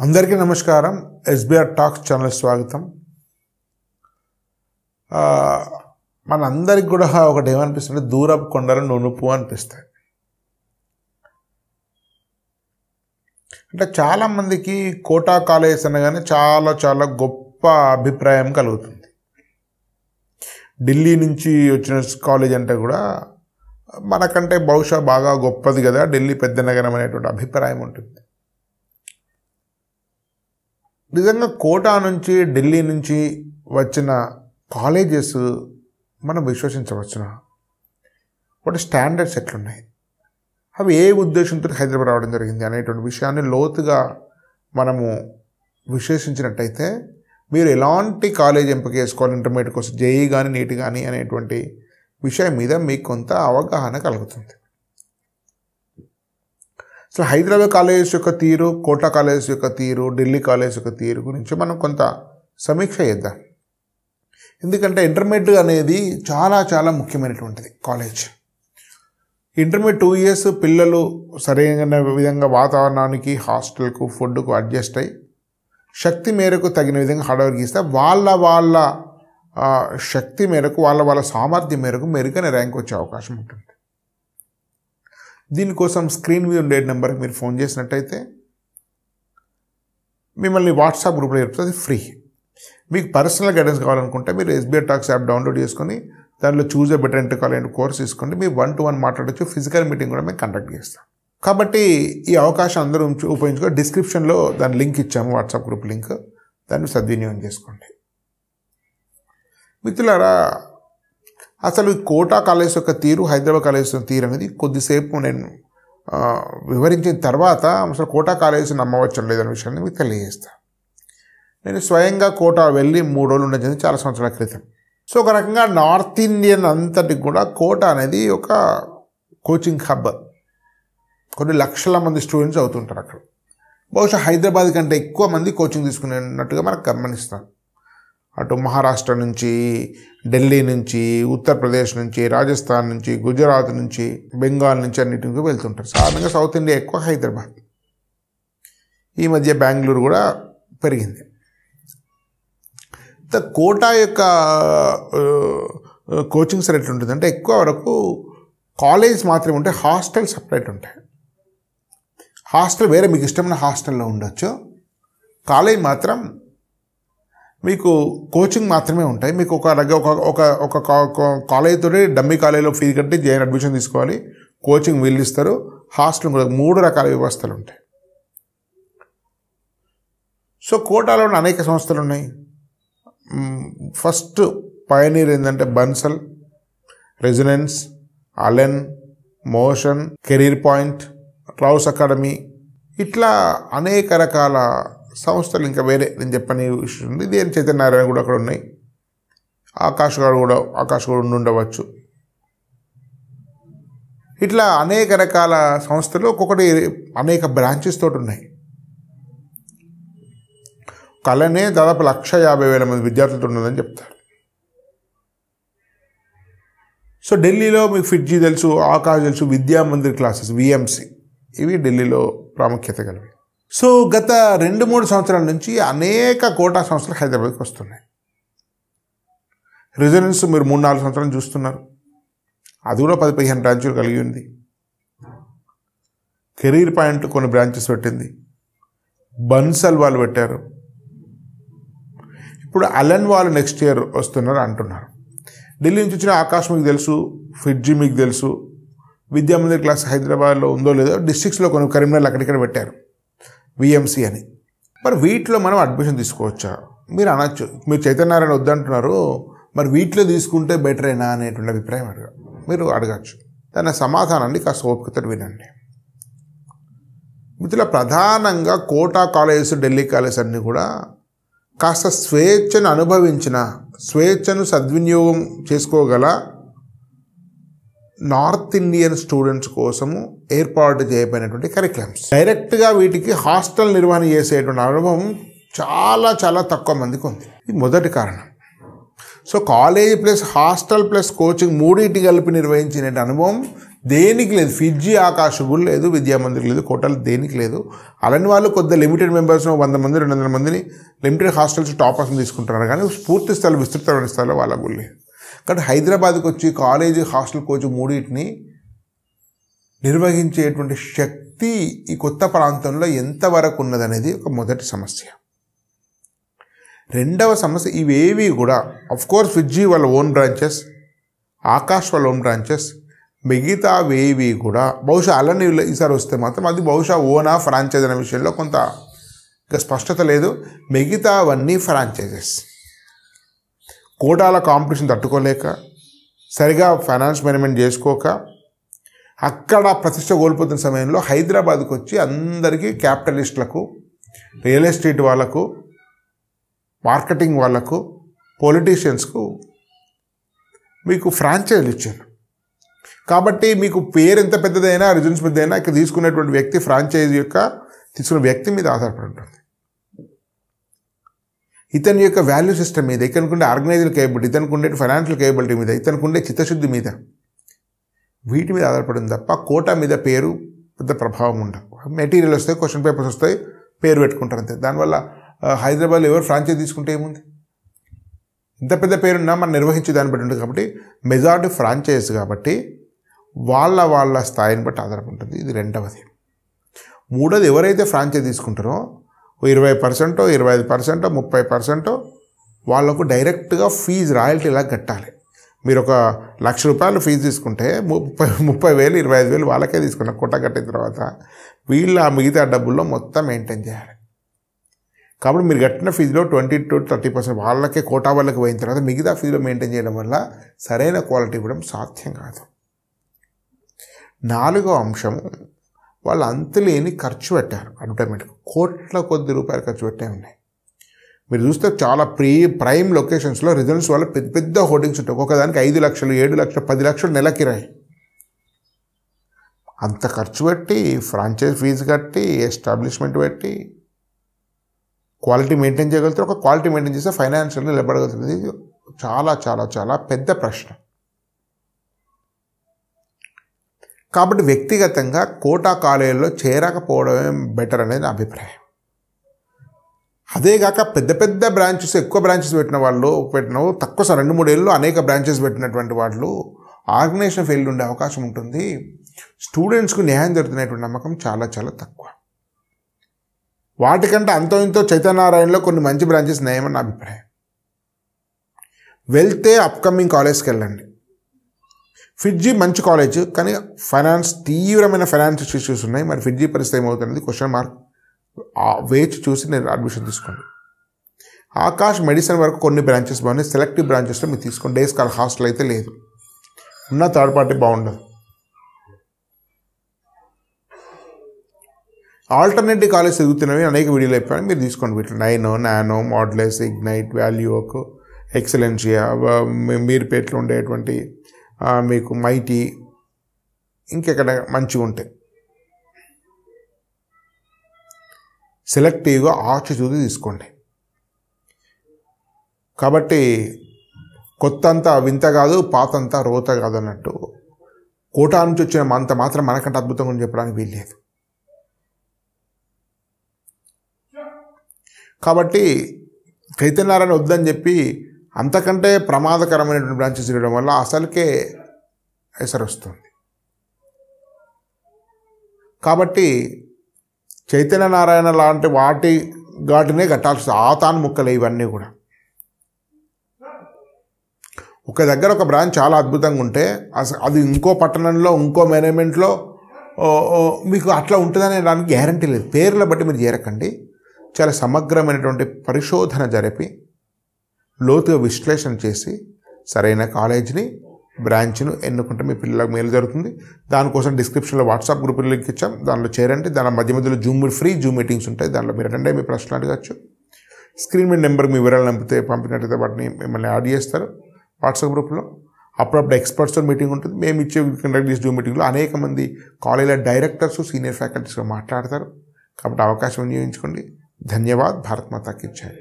అందరికీ నమస్కారం. SBR talks channel స్వాగతం. మనందరికి కూడా ఒకటి ఏమనిపిస్తుంది, దూరపు కొండల నునుపు అనిపిస్తాయి. అంటే చాలామందికి కోటా కాలేజ్ అనగానే చాలా గొప్ప అభిప్రాయం కలుగుతుంది. ఢిల్లీ నుంచి వచ్చిన కాలేజ్ అంటే కూడా మనకంటే బహుశా బాగా గొప్పది కదా, ఢిల్లీ పెద్ద నగరం అనేటువంటి అభిప్రాయం ఉంటుంది. నిజంగా కోటా నుంచి ఢిల్లీ నుంచి వచ్చిన కాలేజెస్ మనం విశ్వసించవచ్చునా? వాటి స్టాండర్డ్స్ ఎట్లున్నాయి, అవి ఏ ఉద్దేశంతో హైదరాబాద్ రావడం జరిగింది అనేటువంటి విషయాన్ని లోతుగా మనము విశ్లేషించినట్టయితే మీరు ఎలాంటి కాలేజ్ ఎంపిక చేసుకోవాలి, ఇంటర్మీడియట్ కోసం జేఈ కానీ నీట్ కానీ అనేటువంటి విషయం మీద మీకు కొంత అవగాహన కలుగుతుంది. అసలు హైదరాబాద్ కాలేజెస్ యొక్క తీరు, కోటా కాలేజెస్ యొక్క తీరు, ఢిల్లీ కాలేజ్ యొక్క తీరు గురించి మనం కొంత సమీక్ష చేద్దాం. ఎందుకంటే ఇంటర్మీడియట్ అనేది చాలా ముఖ్యమైనటువంటిది కాలేజ్. ఇంటర్మీడియట్ 2 years పిల్లలు సరైన విధంగా వాతావరణానికి, హాస్టల్కు, ఫుడ్కు అడ్జస్ట్ అయ్యి శక్తి మేరకు తగిన విధంగా హార్డ్ వర్క్ ఇస్తే వాళ్ళ శక్తి మేరకు, వాళ్ళ సామర్థ్యం మేరకు మెరుగైన ర్యాంక్ వచ్చే అవకాశం ఉంటుంది. దీనికోసం స్క్రీన్ మీద ఉండే నెంబర్కి మీరు ఫోన్ చేసినట్టయితే మిమ్మల్ని వాట్సాప్ గ్రూప్లో చెప్తుంది, ఫ్రీ. మీకు పర్సనల్ గైడెన్స్ కావాలనుకుంటే మీరు ఎస్బిఆర్ టాక్స్ యాప్ డౌన్లోడ్ చేసుకొని దాంట్లో choose a better entry call course తీసుకోండి. మీరు 1-to-1 మాట్లాడచ్చు. ఫిజికల్ మీటింగ్ కూడా మేము కండక్ట్ చేస్తాం. కాబట్టి ఈ అవకాశం అందరూ ఉపయోగించుకో. డిస్క్రిప్షన్లో దాని లింక్ ఇచ్చాము, వాట్సాప్ గ్రూప్ లింక్, దాన్ని సద్వినియోగం చేసుకోండి. మిత్రులారా, అసలు కోటా కాలేజ్ యొక్క తీరు, హైదరాబాద్ కాలేజ్ యొక్క తీరు అనేది కొద్దిసేపు నేను వివరించిన తర్వాత అసలు కోటా కాలేజ్ నమ్మవచ్చు లేదనే విషయాన్ని మీకు తెలియజేస్తాను. నేను స్వయంగా కోటా వెళ్ళి 3 రోజులు ఉండేది చాలా సంవత్సరాల క్రితం. సో ఒక రకంగా నార్త్ ఇండియన్ అంతటికి కూడా కోటా అనేది ఒక కోచింగ్ హబ్. కొన్ని లక్షల మంది స్టూడెంట్స్ అవుతుంటారు అక్కడ. బహుశా హైదరాబాద్ కంటే ఎక్కువ మంది కోచింగ్ తీసుకునేటట్టుగా మనకు గమనిస్తాం. అటు మహారాష్ట్ర నుంచి, ఢిల్లీ నుంచి, ఉత్తరప్రదేశ్ నుంచి, రాజస్థాన్ నుంచి, గుజరాత్ నుంచి, బెంగాల్ నుంచి అన్నింటికి వెళ్తుంటారు. సాధారణంగా సౌత్ ఇండియా ఎక్కువ హైదరాబాద్. ఈ మధ్య బెంగళూరు కూడా పెరిగింది. కోటా యొక్క కోచింగ్ సెంటర్ ఎట్లుంటుందంటే ఎక్కువ వరకు కాలేజ్ మాత్రమే ఉంటాయి, హాస్టల్ సపరేట్ ఉంటాయి. హాస్టల్ వేరే మీకు ఇష్టమైన హాస్టల్లో ఉండొచ్చు. కాలేజ్ మాత్రం మీకు కోచింగ్ మాత్రమే ఉంటాయి. మీకు ఒక కాలేజ్ తోటి డమ్మీ కాలేజీలో ఫీజు కట్టి జైన్ అడ్మిషన్ తీసుకోవాలి, కోచింగ్ వీళ్ళు ఇస్తారు. హాస్టల్ కూడా 3 రకాల వ్యవస్థలు ఉంటాయి. సో కోటాలో అనేక సంస్థలు ఉన్నాయి. ఫస్ట్ పయనీర్ ఏంటంటే Bansal, residence, Allen, motion, career point, cloves academy, ఇట్లా అనేక రకాల సంస్థలు ఇంకా వేరే నేను చెప్పని విషయం ఉంది. దేని చైతన్యనారాయణ కూడా అక్కడ ఉన్నాయి. ఆకాష్ కూడా ఉండవచ్చు. ఇట్లా అనేక రకాల సంస్థలు ఒక్కొక్కటి అనేక బ్రాంచెస్ తోటి ఉన్నాయి. కళనే దాదాపు 150,000 మంది విద్యార్థులతో ఉన్నదని చెప్తారు. సో ఢిల్లీలో మీకు ఫిట్జీ తెలుసు, ఆకాష్ తెలుసు, విద్యా మందిర్ క్లాసెస్, విఎంసి, ఇవి ఢిల్లీలో ప్రాముఖ్యత కలిగి. సో గత 2-3 సంవత్సరాల నుంచి అనేక కోటా సంస్థలు హైదరాబాద్కి వస్తున్నాయి. రెసిడెన్స్ మీరు 3-4 సంవత్సరాలు చూస్తున్నారు, అది కూడా 10-15 బ్రాంచులు కలిగి ఉంది. కెరీర్ పాయింట్ కొన్ని బ్రాంచెస్ పెట్టింది. బన్సల్ వాళ్ళు పెట్టారు. ఇప్పుడు అలెన్ వాళ్ళు నెక్స్ట్ ఇయర్ వస్తున్నారు అంటున్నారు. ఢిల్లీ నుంచి వచ్చిన ఆకాష్ మీకు తెలుసు, ఫిట్జీ మీకు తెలుసు, విద్యామందిర్ క్లాస్ హైదరాబాద్లో ఉందో లేదో, డిస్ట్రిక్ట్స్లో కొన్ని కరీంనగర్ అక్కడిక్కడ పెట్టారు విఎంసి అని. మరి వీటిలో మనం అడ్మిషన్ తీసుకోవచ్చా? మీరు అనొచ్చు, మీరు చైతన్యనారాయణ వద్దంటున్నారు, మరి వీటిలో తీసుకుంటే బెటరేనా అనేటువంటి అభిప్రాయం మీరు అడగచ్చు. దాని సమాధానాన్ని కాస్త ఓపికతో వినండి. వీటిలో ప్రధానంగా కోటా కాలేజెస్, ఢిల్లీ కాలేజెస్ అన్నీ కూడా కాస్త స్వేచ్ఛను అనుభవించిన, స్వేచ్ఛను సద్వినియోగం చేసుకోగల నార్త్ ఇండియన్ స్టూడెంట్స్ కోసము ఏర్పాటు చేయబడినటువంటి కరికులమ్స్. డైరెక్ట్గా వీటికి హాస్టల్ నిర్వహణ చేసేటువంటి అనుభవం చాలా తక్కువ మందికి ఉంది. ఇది మొదటి కారణం. So college plus hostel plus coaching 3 కలిపి నిర్వహించిన అనుభవం దేనికి లేదు. ఫిజ్జీ ఆకాశ కూడా లేదు, విద్యామందిర్ లేదు, కోటాలు దేనికి లేదు. అలాంటి వాళ్ళు కొద్దిగా లిమిటెడ్ మెంబర్స్ 100 మంది 200 మందిని లిమిటెడ్ హాస్టల్స్ టాపర్స్ని తీసుకుంటున్నారు, కానీ పూర్తి స్థాయిలో విస్తృతమైన స్థాయిలో వాళ్ళ కూడా లేదు. కాబట్టి హైదరాబాద్కి వచ్చి కాలేజీ హాస్టల్ కోచ్ మూడింటిని నిర్వహించేటువంటి శక్తి ఈ కొత్త ప్రాంతంలో ఎంతవరకు ఉన్నదనేది ఒక మొదటి సమస్య. రెండవ సమస్య, ఇవేవి కూడా అఫ్కోర్స్ ఫిజ్జీ వాళ్ళ ఓన్ బ్రాంచెస్, ఆకాష్ వాళ్ళ ఓన్ బ్రాంచెస్, మిగతా వేవి కూడా బహుశా అలానే ఈసారి వస్తే మాత్రం అది బహుశా ఓనా ఫ్రాంచైజ్ అనే విషయంలో కొంత ఇంకా స్పష్టత లేదు. మిగతావన్నీ ఫ్రాంచైజెస్ కోటాల కాంపిటీషన్ తట్టుకోలేక, సరిగా ఫైనాన్స్ మేనేజ్మెంట్ చేసుకోక, అక్కడ ప్రతిష్ట కోల్పోతున్న సమయంలో హైదరాబాద్కి వచ్చి అందరికీ క్యాపిటలిస్టులకు, రియల్ ఎస్టేట్ వాళ్ళకు, మార్కెటింగ్ వాళ్ళకు, పొలిటీషియన్స్కు మీకు ఫ్రాంచైజీలు ఇచ్చారు. కాబట్టి మీకు పేరు ఎంత పెద్దదైనా, రిజన్స్ పెద్దదైనా, ఇక్కడ తీసుకునేటువంటి వ్యక్తి ఫ్రాంచైజీ యొక్క తీసుకున్న వ్యక్తి మీద ఆధారపడి ఉంటుంది. ఇతని యొక్క వాల్యూ సిస్టమ్ మీద, ఇతనికి ఉండే ఆర్గనైజర్ కేబిలిటీ, ఇతనికి ఉండే ఫైనాన్షియల్ కేబిలిటీ మీద, ఇతనికి ఉండే చిత్తశుద్ధి మీద, వీటి మీద ఆధారపడింది తప్ప కోటా మీద పేరు పెద్ద ప్రభావం ఉండదు. మెటీరియల్ వస్తాయి, క్వశ్చన్ పేపర్స్ వస్తాయి, పేరు పెట్టుకుంటారు అంతే. దానివల్ల హైదరాబాద్లో ఎవరు ఫ్రాంచైజీ తీసుకుంటే ఏముంది? ఇంత పెద్ద పేరున్నా మనం నిర్వహించే దాన్ని బట్టి ఉంటుంది. కాబట్టి మెజారిటీ ఫ్రాంచైజ్ కాబట్టి వాళ్ళ స్థాయిని బట్టి ఆధారపడి ఉంటుంది. ఇది రెండవది. మూడోది, ఎవరైతే ఫ్రాంచైజ్ తీసుకుంటారో 20%, 25%, 30% వాళ్ళకు డైరెక్ట్గా ఫీజు రాయల్టీలా కట్టాలి. మీరు ఒక ₹1,00,000 ఫీజు తీసుకుంటే 30,000, 25,000 వాళ్ళకే తీసుకున్నారు. కోటా కట్టిన తర్వాత వీళ్ళు ఆ మిగతా డబ్బుల్లో మొత్తం మెయింటైన్ చేయాలి. కాబట్టి మీరు కట్టిన ఫీజులో 20 to 30% వాళ్ళకే, కోటా వాళ్ళకి పోయిన తర్వాత మిగతా ఫీజులో మెయింటైన్ చేయడం వల్ల సరైన క్వాలిటీ ఇవ్వడం సాధ్యం కాదు. నాలుగో అంశం, వాళ్ళు అంతులేని ఖర్చు పెట్టారు. అడ్వర్టైజ్మెంట్ కోట్ల కొద్ది రూపాయలు ఖర్చు పెట్టే ఉన్నాయి. మీరు చూస్తే చాలా ప్రైమ్ లొకేషన్స్లో రిజల్ట్స్ వల్ల పెద్ద పెద్ద హోర్డింగ్స్ ఉంటాయి. ఒకదానికి 5 లక్షలు, 7 లక్షలు, 10 లక్షలు నెల కిరాయి. అంత ఖర్చు పెట్టి, ఫ్రాంచైజ్ ఫీజు కట్టి, ఎస్టాబ్లిష్మెంట్ పెట్టి క్వాలిటీ మెయింటైన్ చేయగలుగుతారు. ఒక క్వాలిటీ మెయింటైన్ చేస్తే ఫైనాన్షియల్గా నిలబడగలుగుతుంది. ఇది చాలా చాలా చాలా పెద్ద ప్రశ్న. కాబట్టి వ్యక్తిగతంగా కోటా కాలేజీలో చేరకపోవడమే బెటర్ అనేది నా అభిప్రాయం. అదేగాక పెద్ద పెద్ద బ్రాంచెస్, ఎక్కువ బ్రాంచెస్ పెట్టిన తక్కువ 2-3 ఏళ్ళు అనేక బ్రాంచెస్ పెట్టినటువంటి వాళ్ళు ఆర్గనైజేషన్ ఫెయిల్ ఉండే అవకాశం ఉంటుంది. స్టూడెంట్స్కు న్యాయం జరుగుతున్నటువంటి నమ్మకం చాలా చాలా తక్కువ. వాటికంటే అంతో ఇంతో చైతన్యనారాయణలో కొన్ని మంచి బ్రాంచెస్ ఉన్నాయని నా అభిప్రాయం. వెళ్తే అప్కమింగ్ కాలేజ్కి వెళ్ళండి. ఫిజ్జీ మంచి కాలేజ్, కానీ తీవ్రమైన ఫైనాన్స్ ఇష్యూస్ ఉన్నాయి. మరి ఫిజ్జీ పరిస్థితి ఏమవుతున్నది క్వశ్చన్ మార్క్. వేచి చూసి నేను అడ్మిషన్ తీసుకోండి. ఆకాష్ మెడిసిన్ వరకు కొన్ని బ్రాంచెస్ బాగున్నాయి. సెలెక్టివ్ బ్రాంచెస్లో మీరు తీసుకోండి. డేస్ కాల్ హాస్టల్ అయితే లేదు, ఉన్న థర్డ్ పార్టీ బాగుండదు. ఆల్టర్నేటివ్ కాలేజ్ తిరుగుతున్నవి అనేక వీడియోలు అయిపోయాయి, మీరు తీసుకోండి. వీటిలో నైనో, నానో, మోడ్లెస్, ఇగ్నైట్, వాల్యూక్, ఎక్సలెన్షియా, మీర్పేట్లో ఉండేటువంటి మీకు మైటీ, ఇంకెక్కడ మంచిగా ఉంటాయి. సెలెక్టివ్గా ఆచి చూసి తీసుకోండి. కాబట్టి కొత్త అంతా వింత కాదు, పాత అంతా రోత కాదు అన్నట్టు కోటా నుంచి వచ్చిన అంత మాత్రం మనకంటే అద్భుతంగా చెప్పడానికి వీల్లేదు. కాబట్టి చైతన్యనారాయణ వద్దని చెప్పి అంతకంటే ప్రమాదకరమైనటువంటి బ్రాంచెస్ ఇవ్వడం వల్ల అసలుకే ఎసరు వస్తుంది. కాబట్టి చైతన్యనారాయణ లాంటి వాటినే కట్టాల్సి ఆతాను ముక్కలు ఇవన్నీ కూడా. ఒక దగ్గర ఒక బ్రాంచ్ చాలా అద్భుతంగా ఉంటే అది ఇంకో పట్టణంలో, ఇంకో మేనేజ్మెంట్లో మీకు అట్లా ఉంటుందనే దానికి గ్యారంటీ లేదు. పేర్ల బట్టి మీరు చేరకండి. చాలా సమగ్రమైనటువంటి పరిశోధన జరిపి, లోతుగా విశ్లేషణ చేసి సరైన కాలేజీని, బ్రాంచ్ను ఎన్నుకుంటే మీ పిల్లలకు మేలు జరుగుతుంది. దానికోసం డిస్క్రిప్షన్లో వాట్సాప్ గ్రూప్ లింక్ ఇచ్చాం, దానిలో చేరండి. దాని మధ్యలో ఫ్రీ జూమ్ మీటింగ్స్ ఉంటాయి, దానిలో మీరు అటెండ్ అయ్యి మీ ప్రశ్నలు అడగచ్చు. స్క్రీన్ మీద నెంబర్కి మీ వివరాలు పంపినట్టయితే వాటిని మిమ్మల్ని యాడ్ చేస్తారు వాట్సాప్ గ్రూప్లో. అప్పుడప్పుడు ఎక్స్పర్ట్స్తో మీటింగ్ ఉంటుంది. మేము ఇచ్చే కండక్ట్ చేసే జూమ్ మీటింగ్లో అనేక మంది కాలేజీల డైరెక్టర్స్, సీనియర్ ఫ్యాకల్టీస్గా మాట్లాడతారు. కాబట్టి అవకాశం వినియోగించుకోండి. ధన్యవాద్. భారత్ మాతా కీ జై.